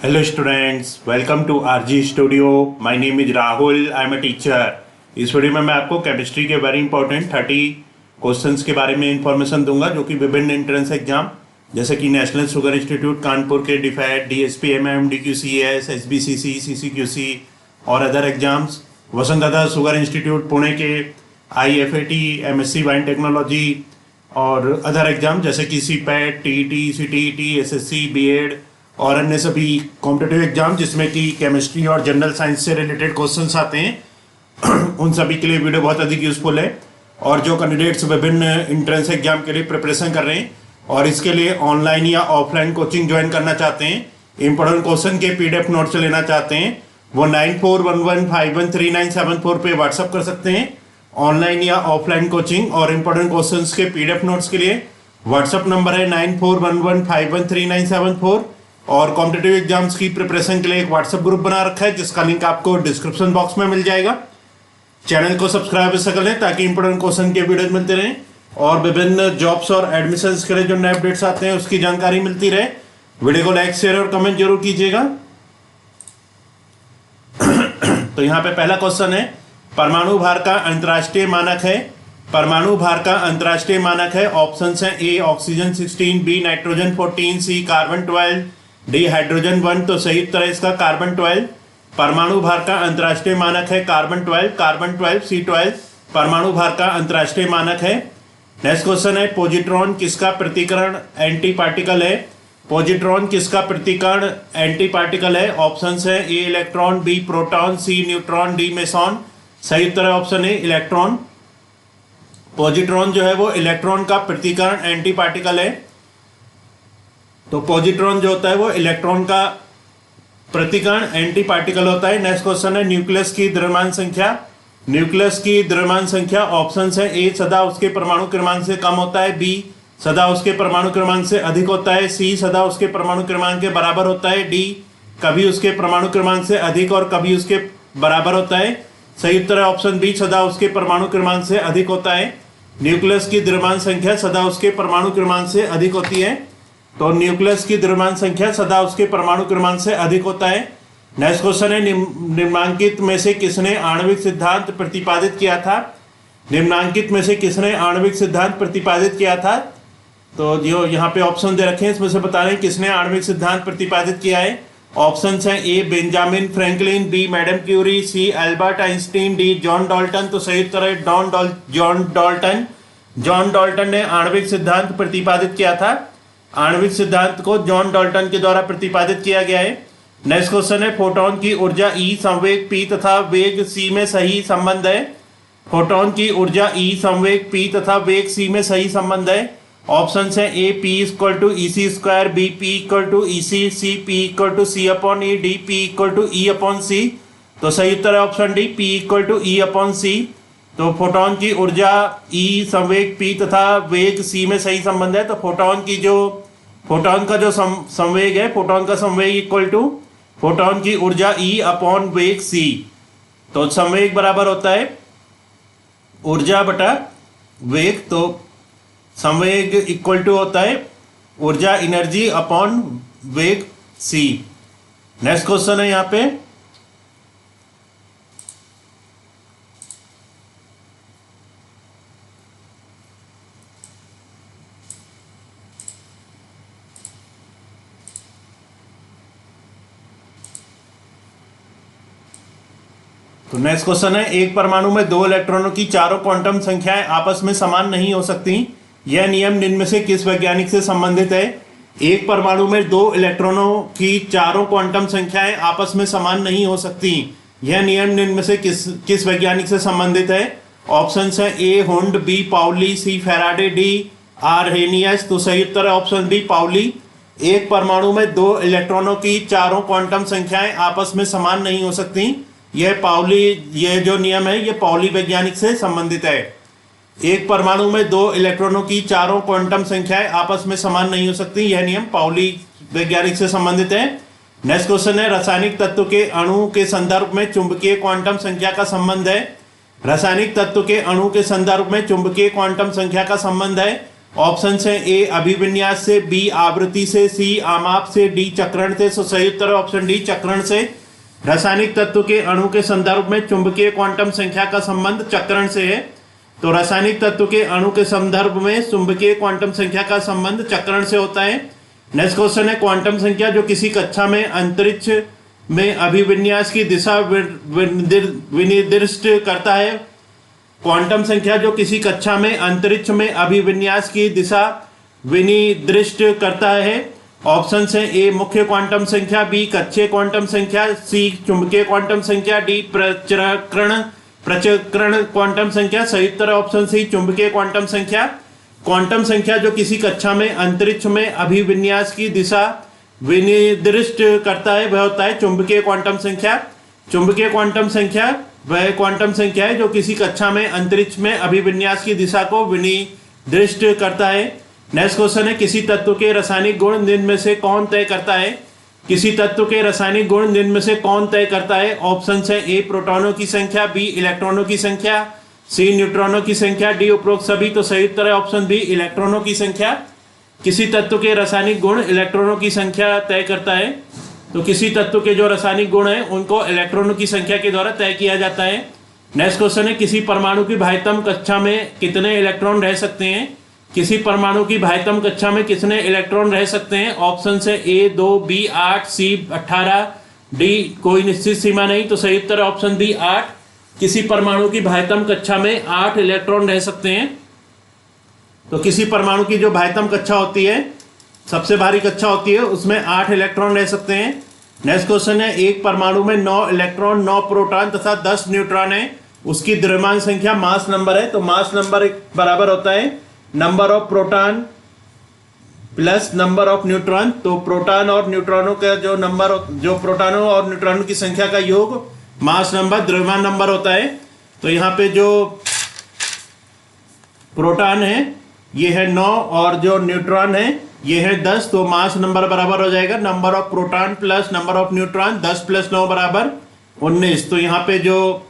Hello students, welcome to RG Studio. My name is Rahul. I am a teacher. इस video में मैं आपको chemistry के very important 30 questions के बारे में इंफॉर्मेशन दूंगा जो कि विभिन्न एंट्रेंस एग्जाम जैसे कि नेशनल शुगर इंस्टीट्यूट कानपुर के defeat, DSP MM, DQCS, SBCC, CCQC और other exams, Vasundhara sugar institute Pune के, IFAT, MSc वाइन टेक्नोलॉजी और अदर एग्जाम जैसे कि CPET, TET, CTET, SSC, BEd और अन्य सभी कॉम्पिटिटिव एग्जाम जिसमें कि केमिस्ट्री और जनरल साइंस से रिलेटेड क्वेश्चंस आते हैं उन सभी के लिए वीडियो बहुत अधिक यूजफुल है। और जो कैंडिडेट्स विभिन्न एंट्रेंस एग्जाम के लिए प्रिपरेशन कर रहे हैं और इसके लिए ऑनलाइन या ऑफलाइन कोचिंग ज्वाइन करना चाहते हैं, इंपॉर्टेंट क्वेश्चन के PDF नोट्स लेना चाहते हैं, वो 9411513974 पे व्हाट्सअप कर सकते हैं। ऑनलाइन या ऑफलाइन कोचिंग और इंपॉर्टेंट क्वेश्चन के PDF नोट्स के लिए व्हाट्सअप नंबर है 9411513974 और कॉम्पिटिटिव एग्जाम्स की प्रिपरेशन के लिए एक व्हाट्सएप ग्रुप बना रखा है जिसका लिंक आपको डिस्क्रिप्शन बॉक्स में मिल जाएगा। चैनल को सब्सक्राइब कर लें ताकि इंपोर्टेंट क्वेश्चन के वीडियो मिलते रहें और विभिन्न जॉब्स और एडमिशंस के लिए जो नए अपडेट्स आते हैं उसकी जानकारी मिलती रहे। वीडियो को लाइक, शेयर और कमेंट जरूर कीजिएगा। तो यहाँ पे पहला क्वेश्चन है, परमाणु भार का अंतर्राष्ट्रीय मानक है। परमाणु भार का अंतर्राष्ट्रीय मानक है। ऑप्शंस हैं A oxygen 16, B nitrogen 14, C carbon 12, D hydrogen 1। तो सही उत्तर है इसका कार्बन 12। परमाणु भार का अंतर्राष्ट्रीय मानक है कार्बन 12, कार्बन 12 C12 परमाणु भार का अंतर्राष्ट्रीय मानक है। नेक्स्ट क्वेश्चन है, पॉजिट्रॉन किसका पृथक्करण एंटी पार्टिकल है। पॉजिट्रॉन किसका पृथक्करण एंटी पार्टिकल है। ऑप्शंस है A electron, B proton, C neutron, D meson. सही उत्तर है ऑप्शन ए इलेक्ट्रॉन। पॉजिट्रॉन जो है वो इलेक्ट्रॉन का पृथक्करण एंटी पार्टिकल है। तो पॉजिट्रॉन जो होता है वो इलेक्ट्रॉन का पृथक्करण एंटी पार्टिकल होता है। नेक्स्ट क्वेश्चन है, न्यूक्लियस की द्रव्यमान संख्या। न्यूक्लियस की द्रव्यमान संख्या ऑप्शंस है A सदा उसके परमाणु क्रमांक से कम होता है, B सदा उसके परमाणु क्रमांक से अधिक होता है, C सदा उसके परमाणु क्रमांक के बराबर होता है, D कभी उसके परमाणु क्रमांक से अधिक और कभी उसके बराबर होता है। सही उत्तर है ऑप्शन B सदा उसके परमाणु क्रमांक से अधिक होता है। न्यूक्लियस की द्रव्यमान संख्या सदा उसके परमाणु क्रमांक से अधिक होती है। तो न्यूक्लियस की द्रव्यमान संख्या सदा उसके परमाणु क्रमांक से अधिक होता है। नेक्स्ट क्वेश्चन है, निम्नांकित में से किसने आणविक सिद्धांत प्रतिपादित किया था। निम्नांकित में से किसने आणविक सिद्धांत प्रतिपादित किया था। तो जो यहाँ पे ऑप्शन दे रखे हैं इसमें से बता रहे हैं किसने आणविक सिद्धांत प्रतिपादित किया है। ऑप्शंस हैं A Benjamin Franklin, B Madame Curie, C Albert Einstein, D John Dalton. तो सही उत्तर है जॉन डाल्टन। जॉन डाल्टन ने आणविक सिद्धांत प्रतिपादित किया था। आणविक सिद्धांत को जॉन डाल्टन के द्वारा प्रतिपादित किया गया है। नेक्स्ट क्वेश्चन है, फोटोन की ऊर्जा E संवेग P तथा वेग C में सही संबंध है। फोटोन की ऊर्जा E संवेग P तथा वेग C में सही संबंध है। ऑप्शंस है A P equal to EC square, B P equal to EC, C P equal to C upon E, D P equal to E upon C। तो सही उत्तर है option D P equal to E upon C। तो photon की ऊर्जा E संवेग P तथा वेग C में सही संबंध है। तो फोटोन का जो संवेग है, फोटोन का संवेग इक्वल टू फोटोन की ऊर्जा E अपॉन वेग C। तो संवेग बराबर होता है ऊर्जा बटा वेग। तो संवेग इक्वल टू होता है ऊर्जा एनर्जी अपॉन वेग C। नेक्स्ट क्वेश्चन है यहाँ पे, तो नेक्स्ट क्वेश्चन है, एक परमाणु में 2 इलेक्ट्रॉनों की चारों क्वांटम संख्याएं आपस में समान नहीं हो सकती। यह नियम निम्न में से किस वैज्ञानिक से संबंधित है। एक परमाणु में 2 इलेक्ट्रॉनों की चारों क्वांटम संख्याएं आपस में समान नहीं हो सकती। यह नियम निम्न में से किस वैज्ञानिक से संबंधित है। ऑप्शंस है A Hund, B Pauli, C Faraday, D Arrhenius. तो सही उत्तर है ऑप्शन B पाउली। एक परमाणु में 2 इलेक्ट्रॉनों की चारों क्वांटम संख्याएं आपस में समान नहीं हो सकती। यह जो नियम है ये पाउली वैज्ञानिक से संबंधित है। एक परमाणु में 2 इलेक्ट्रॉनों की चारों क्वांटम संख्याएं आपस में समान नहीं हो सकती। यह नियम पाउली वैज्ञानिक से संबंधित है। नेक्स्ट क्वेश्चन है, रासायनिक तत्व के अणु के संदर्भ में चुंबकीय क्वांटम संख्या का संबंध है। रासायनिक तत्व के अणु के संदर्भ में चुंबकीय क्वांटम संख्या का संबंध है। ऑप्शन है ए अभिविन्यास से, बी आवृत्ति से, सी आमाप से, डी चक्रण से। सही उत्तर ऑप्शन डी चक्रण से। रासायनिक तत्व के अणु के संदर्भ में चुंबकीय क्वांटम संख्या का संबंध चक्रण से है। तो रासायनिक तत्व के अणु के संदर्भ में चुंबकीय क्वांटम संख्या का संबंध चक्रण से होता है। नेक्स्ट क्वेश्चन है क्वांटम संख्या जो किसी कक्षा में अंतरिक्ष में अभिविन्यास की दिशा विनिर्दिष्ट करता है। क्वांटम संख्या जो किसी कक्षा में अंतरिक्ष में अभिविन्यास की दिशा विनिर्दिष्ट करता है। ऑप्शन है ए मुख्य क्वांटम संख्या, बी कक्षीय क्वांटम संख्या, सी चुंबकीय क्वांटम संख्या, डी प्रचक्रण क्वांटम संख्या। सही उत्तर ऑप्शन सी चुंबकीय क्वांटम संख्या। क्वांटम संख्या जो किसी कक्षा में अंतरिक्ष में अभिविन्यास की दिशा विनिर्दिष्ट करता है वह होता है चुंबकीय क्वांटम संख्या। चुंबकीय क्वांटम संख्या वह क्वांटम संख्या है जो किसी कक्षा में अंतरिक्ष में अभिविन्यास की दिशा को विनिर्दिष्ट करता है। नेक्स्ट क्वेश्चन है किसी तत्व के रासायनिक गुण निम्न में से कौन तय करता है। किसी तत्व के रासायनिक गुण निम्न में से कौन तय करता है। ऑप्शन है ए प्रोटॉनों की संख्या, बी इलेक्ट्रॉनों की संख्या, सी न्यूट्रॉनों की संख्या, डी उपरोक्त सभी। तो सही उत्तर है ऑप्शन बी इलेक्ट्रॉनों की संख्या। किसी तत्व के रासायनिक गुण इलेक्ट्रॉनों की संख्या तय करता है। तो किसी तत्व के जो रासायनिक गुण हैं उनको इलेक्ट्रॉनों की संख्या के द्वारा तय किया जाता है। नेक्स्ट क्वेश्चन है किसी परमाणु की बाह्यतम कक्षा में कितने इलेक्ट्रॉन रह सकते हैं। किसी परमाणु की बाह्यतम कक्षा में कितने इलेक्ट्रॉन रह सकते हैं। ऑप्शन है ए 2, बी 8, सी 18, डी कोई निश्चित सीमा नहीं। तो सही उत्तर ऑप्शन डी 8। किसी परमाणु की बाह्यतम कक्षा में 8 इलेक्ट्रॉन रह सकते हैं। तो किसी परमाणु की जो बाह्यतम कक्षा होती है, सबसे भारी कक्षा होती है, उसमें 8 इलेक्ट्रॉन रह सकते हैं। नेक्स्ट क्वेश्चन है एक परमाणु में 9 इलेक्ट्रॉन, 9 प्रोटॉन तथा 10 न्यूट्रॉन है। उसकी द्रव्यमान संख्या मास नंबर है। तो मास नंबर बराबर होता है number of proton plus number of neutron. तो प्रोटॉन और न्यूट्रॉनों का जो नंबर, जो प्रोटॉनों और न्यूट्रॉनों की संख्या का योग मास नंबर द्रव्यमान नंबर होता है। तो यहाँ पे जो प्रोटॉन है ये है 9 और जो न्यूट्रॉन है ये है 10। तो मास नंबर बराबर हो जाएगा number of proton plus number of neutron. 10 + 9 बराबर 19। तो यहाँ पे जो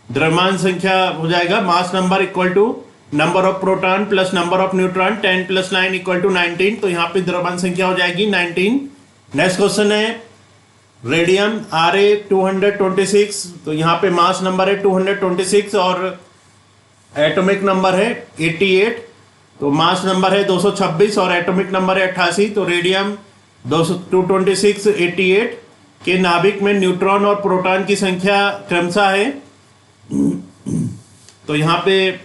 द्रव्यमान संख्या हो जाएगा mass number equal to number of proton plus number of neutron. 10 + 9 = 19। तो यहाँ पे द्रव्यमान संख्या हो जाएगी 19। नेक्स्ट क्वेश्चन है रेडियम Ra226। तो यहाँ पे मास नंबर है 226 और एटॉमिक नंबर है 88। तो मास नंबर है 226 और एटॉमिक नंबर है 88। तो रेडियम 226, 88 के नाभिक में न्यूट्रॉन और प्रोटॉन की संख्या क्रमशः है। तो यहाँ पे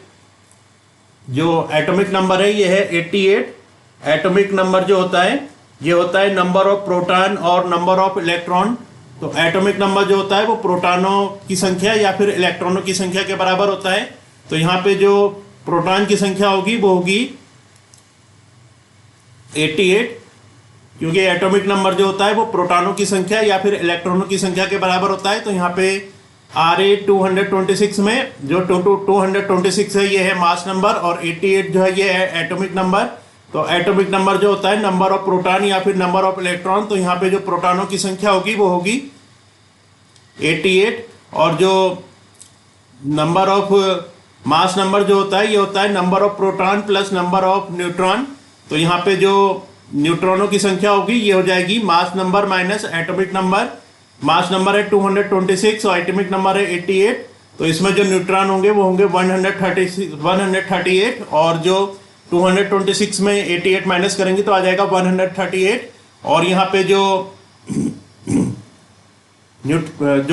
जो एटॉमिक नंबर है ये है 88। एटॉमिक नंबर जो होता है ये होता है नंबर ऑफ प्रोटॉन और नंबर ऑफ इलेक्ट्रॉन। तो एटॉमिक नंबर जो होता है वो प्रोटॉनों की संख्या या फिर इलेक्ट्रॉनों की संख्या के बराबर होता है। तो यहाँ पे जो प्रोटॉन की संख्या होगी वो होगी 88, क्योंकि एटॉमिक नंबर जो होता है वो प्रोटॉनों की संख्या या फिर इलेक्ट्रॉनों की संख्या के बराबर होता है। तो यहाँ पे Ra226 में जो 226 है ये है मास नंबर और 88 जो है ये है एटॉमिक नंबर। तो एटॉमिक नंबर जो होता है नंबर ऑफ प्रोटॉन या फिर नंबर ऑफ इलेक्ट्रॉन। तो यहाँ पे जो प्रोटॉनों की संख्या होगी वो होगी 88 और जो नंबर ऑफ मास नंबर जो होता है ये होता है number of proton plus number of neutron. तो यहाँ पे जो न्यूट्रॉनों की संख्या होगी ये हो जाएगी mass number minus atomic number. Mass number है 226 और एटॉमिक नंबर है 88। तो इसमें जो न्यूट्रॉन होंगे वो होंगे 138 और जो 226 में 88 माइनस करेंगे तो आ जाएगा 138। और यहाँ पे जो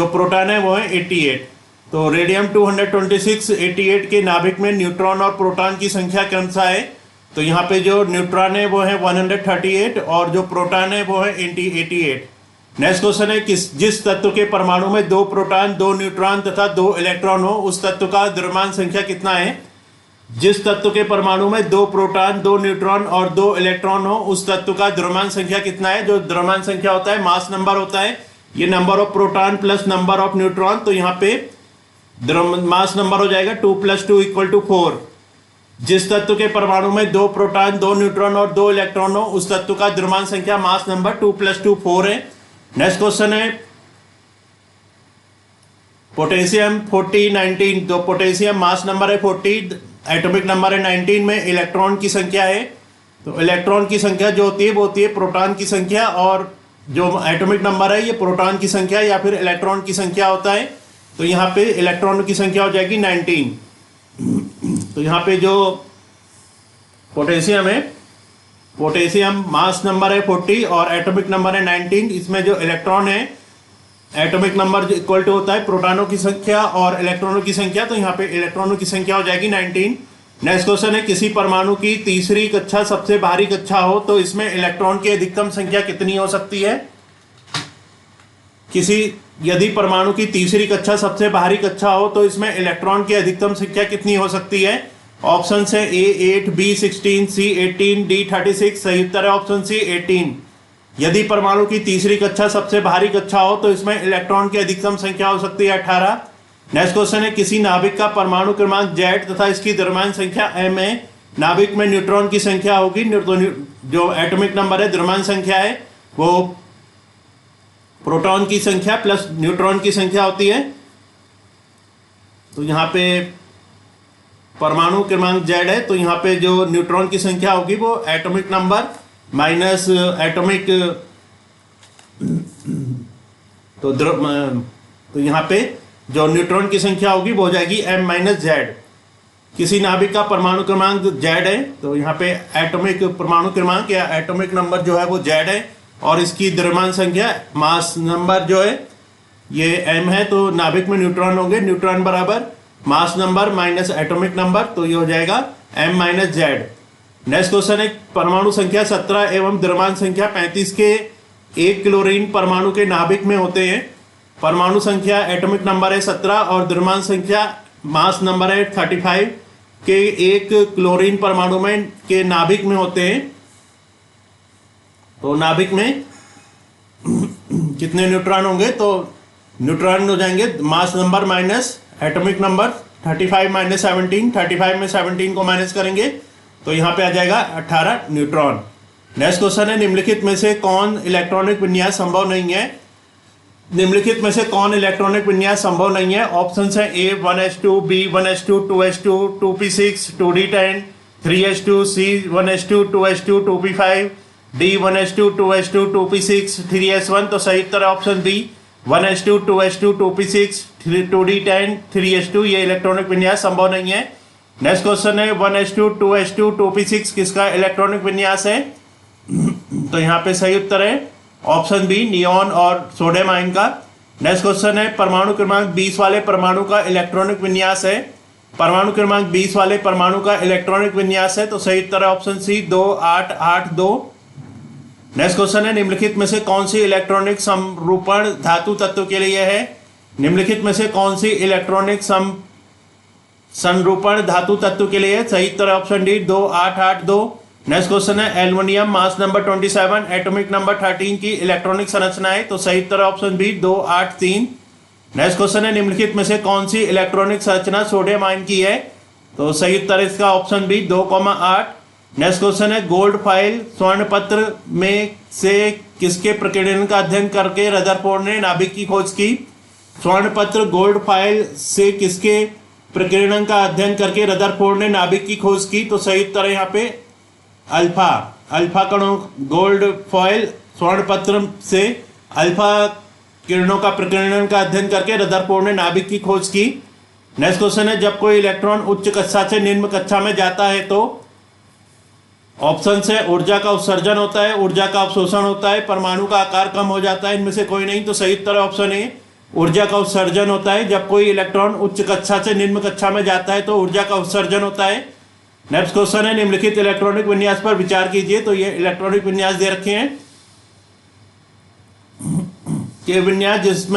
प्रोटॉन है वो है 88। तो रेडियम 226, 88 के नाभिक में न्यूट्रॉन और प्रोटॉन की संख्या क्रमशः है। तो यहाँ पे जो न्यूट्रॉन है वो है 138 और जो प्रोटॉन है वो है 88। नेक्स्ट क्वेश्चन है जिस तत्व के परमाणु में 2 प्रोटॉन, 2 न्यूट्रॉन तथा 2 इलेक्ट्रॉन हो उस तत्व का द्रव्यमान संख्या कितना है। जिस तत्व के परमाणु में 2 प्रोटॉन, 2 न्यूट्रॉन और 2 इलेक्ट्रॉन हो उस तत्व का द्रव्यमान संख्या कितना है। जो द्रव्यमान संख्या होता है मास नंबर होता है ये number of proton plus number of neutron. तो यहाँ पे मास नंबर हो जाएगा 2 + 2 = 4। जिस तत्व के परमाणु में 2 प्रोटॉन, 2 न्यूट्रॉन और 2 इलेक्ट्रॉन हो उस तत्व का द्रव्यमान संख्या मास नंबर 2 + 2 4 है। नेक्स्ट क्वेश्चन है पोटेशियम 40, 19। तो पोटेशियम मास नंबर है 40, एटॉमिक नंबर है 19 में इलेक्ट्रॉन की संख्या है, तो इलेक्ट्रॉन की संख्या जो होती है वो होती है प्रोटॉन की संख्या, और जो एटॉमिक नंबर है ये प्रोटॉन की संख्या या फिर इलेक्ट्रॉन की संख्या होता है। तो यहाँ पे इलेक्ट्रॉन की संख्या हो जाएगी 19। तो यहाँ पे जो पोटेशियम है, पोटेशियम मास नंबर है 40 और एटॉमिक नंबर है 19। इसमें जो इलेक्ट्रॉन है, एटॉमिक नंबर इक्वल टू होता है प्रोटॉनों की संख्या और इलेक्ट्रॉनों की संख्या, तो यहाँ पे इलेक्ट्रॉनों की संख्या हो जाएगी 19। नेक्स्ट क्वेश्चन है, किसी परमाणु की तीसरी कक्षा सबसे बाहरी कक्षा हो तो इसमें इलेक्ट्रॉन की अधिकतम संख्या कितनी हो सकती है। यदि परमाणु की तीसरी कक्षा सबसे बाहरी कक्षा हो तो इसमें इलेक्ट्रॉन की अधिकतम संख्या कितनी हो सकती है। ऑप्शन है ए 8, बी 16, सी 18, डी 36। सही उत्तर है ऑप्शन सी 18। यदि परमाणु की तीसरी कक्षा सबसे बाहरी कक्षा हो तो इसमें इलेक्ट्रॉन की अधिकतम संख्या हो सकती है 18। नेक्स्ट क्वेश्चन है, किसी नाभिक का परमाणु क्रमांक Z तथा इसकी द्रव्यमान संख्या m है। नाभिक में न्यूट्रॉन की संख्या होगी, जो एटॉमिक नंबर है द्रव्यमान संख्या है वो प्रोटॉन की संख्या प्लस न्यूट्रॉन की संख्या होती है। तो यहाँ पे परमाणु क्रमांक Z है, तो यहाँ पे जो न्यूट्रॉन की संख्या होगी वो एटॉमिक नंबर माइनस एटॉमिक, तो यहाँ पे जो न्यूट्रॉन की संख्या होगी वो हो जाएगी m माइनस जेड। किसी नाभिक का परमाणु क्रमांक Z है, तो यहाँ पे एटॉमिक परमाणु क्रमांक या एटॉमिक नंबर जो है वो Z है और इसकी द्रव्यमान संख्या मास नंबर जो है ये m है। तो नाभिक में न्यूट्रॉन होंगे, न्यूट्रॉन बराबर mass number minus atomic number, तो ये हो जाएगा m minus Z. Next question है, परमाणु संख्या 17 एवं द्रव्यमान संख्या 35 के एक क्लोरीन परमाणु के नाभिक में होते हैं। परमाणु संख्या एटॉमिक नंबर है 17 और द्रव्यमान संख्या मास नंबर है 35 के एक क्लोरीन परमाणु में के नाभिक में होते हैं। तो नाभिक में कितने न्यूट्रॉन होंगे, तो न्यूट्रॉन हो जाएंगे mass number minus atomic number 35 minus 17, 35 में 17 को माइनस करेंगे तो यहाँ पे आ जाएगा 18 न्यूट्रॉन। नेक्स्ट क्वेश्चन है, निम्नलिखित में से कौन इलेक्ट्रॉनिक विन्यास संभव नहीं है। निम्नलिखित में से कौन इलेक्ट्रॉनिक विन्यास संभव नहीं है। ऑप्शन है ए 1s2, B 1s2, 2s2, 2p6, 2d10, 3s2, सी 1s2, 2s2, 2p5, D 1s2, 2s2, 2p6, 3s1। तो सही उत्तर है option B 1s2, 2s2, 2p6, 2d10, 3s2। ये इलेक्ट्रॉनिक विन्यास संभव नहीं है। नेक्स्ट क्वेश्चन है, 1s2, 2s2, 2p6 किसका इलेक्ट्रॉनिक विन्यास है। तो यहाँ पे सही उत्तर है ऑप्शन बी नियॉन और सोडियम आयन का। नेक्स्ट क्वेश्चन है, परमाणु क्रमांक 20 वाले परमाणु का इलेक्ट्रॉनिक विन्यास है। परमाणु क्रमांक 20 वाले परमाणु का इलेक्ट्रॉनिक विन्यास है, तो सही उत्तर है ऑप्शन सी 2 8 8 2। नेक्स्ट क्वेश्चन है, निम्नलिखित में से कौन सी इलेक्ट्रॉनिक समरूपण धातु तत्व के लिए है। निम्नलिखित में से कौन सी इलेक्ट्रॉनिक संरूपण धातु तत्व के लिए है। सही उत्तर है ऑप्शन डी 2 8 8 2। नेक्स्ट क्वेश्चन है, aluminium mass number 27 atomic number 13 की इलेक्ट्रॉनिक संरचना है। तो सही उत्तर है ऑप्शन बी 2 8 3। नेक्स्ट क्वेश्चन है, निम्नलिखित में से कौन सी इलेक्ट्रॉनिक संरचना सोडियम आयन की है। तो सही उत्तर है इसका ऑप्शन बी 2 8। नेक्स्ट क्वेश्चन है, गोल्ड फाइल स्वर्ण पत्र में से किसके प्रकीर्णन का अध्ययन करके रदरफोर्ड ने नाभिक की खोज की। स्वर्ण पत्र गोल्ड फाइल से किसके प्रकीर्णन का अध्ययन करके रदरफोर्ड ने नाभिक की खोज की। तो सही उत्तर है यहाँ पे अल्फा कणों गोल्ड फॉयल स्वर्ण पत्र से अल्फा किरणों का प्रकीर्णन का अध्ययन करके रदरफोर्ड ने नाभिक की खोज की। नेक्स्ट क्वेश्चन है, जब कोई इलेक्ट्रॉन उच्च कक्षा से निम्न कक्षा में जाता है तो ऑप्शन से ऊर्जा का उत्सर्जन होता है, ऊर्जा का अवशोषण होता है, परमाणु का आकार कम हो जाता है, इनमें से कोई नहीं। तो सही उत्तर है ऑप्शन ए ऊर्जा का उत्सर्जन होता है। जब कोई इलेक्ट्रॉन उच्च कक्षा से निम्न कक्षा में जाता है तो ऊर्जा का उत्सर्जन होता है। नेक्स्ट क्वेश्चन है, निम्नलिखित इलेक्ट्रॉनिक विन्यास पर विचार कीजिए। तो ये इलेक्ट्रॉनिक विन्यास दे रखे हैं कि विन्यास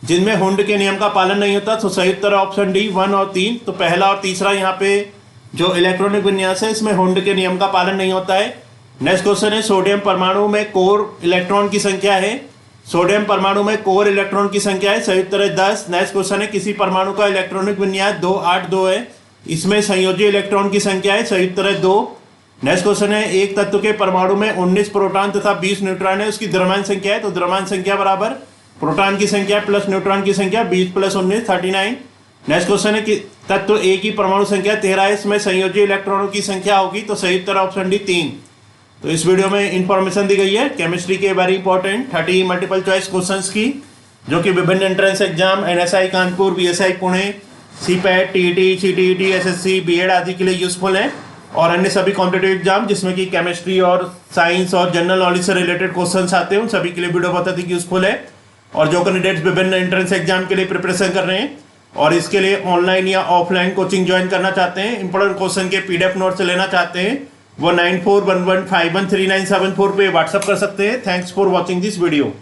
जिनमें हुंड के नियम का पालन नहीं होता। तो सही उत्तर ऑप्शन डी 1 और 3। तो पहला और तीसरा यहाँ पे जो इलेक्ट्रॉनिक विन्यास है इसमें हुंड के नियम का पालन नहीं होता है। नेक्स्ट क्वेश्चन है, सोडियम परमाणु में कोर इलेक्ट्रॉन की संख्या है। सोडियम परमाणु में कोर इलेक्ट्रॉन की संख्या है, सही उत्तर है 10। नेक्स्ट क्वेश्चन है, किसी परमाणु का इलेक्ट्रॉनिक विन्यास 2 8 2 है, इसमें संयोजी इलेक्ट्रॉन की संख्या है, सही उत्तर है 2। नेक्स्ट क्वेश्चन है, एक तत्व के परमाणु में 19 प्रोटॉन तथा 20 न्यूट्रॉन है, उसकी द्रव्यमान संख्या है। तो द्रव्यमान संख्या बराबर प्रोटॉन की संख्या प्लस न्यूट्रॉन की संख्या 20 + 19 39। नेक्स्ट क्वेश्चन है कि तत्व ए की परमाणु संख्या 13 है, इसमें संयोजी इलेक्ट्रॉनों की संख्या होगी, तो सही उत्तर ऑप्शन डी 3। तो इस वीडियो में इंफॉर्मेशन दी गई है केमिस्ट्री के very important 30 multiple choice questions की, जो कि विभिन्न entrance exam NSI Kanpur, BSI Pune, CIPET, TET, CTET, SSC, BEd आदि के लिए यूजफुल है, और अन्य सभी कॉम्पिटेटिव एग्जाम जिसमें कि केमिस्ट्री और साइंस और जनरल नॉलेज से रिलेटेड क्वेश्चंस आते हैं, उन सभी के लिए वीडियो बहुत अधिक यूजफुल है। और जो कैंडिडेट्स विभिन्न एंट्रेंस एग्जाम के लिए प्रिपरेशन कर रहे हैं और इसके लिए ऑनलाइन या ऑफलाइन कोचिंग ज्वाइन करना चाहते हैं, इंपॉर्टेंट क्वेश्चन के पीडीएफ नोट्स लेना चाहते हैं, वो 9411513974 पे व्हाट्सअप कर सकते हैं। Thanks for watching this video.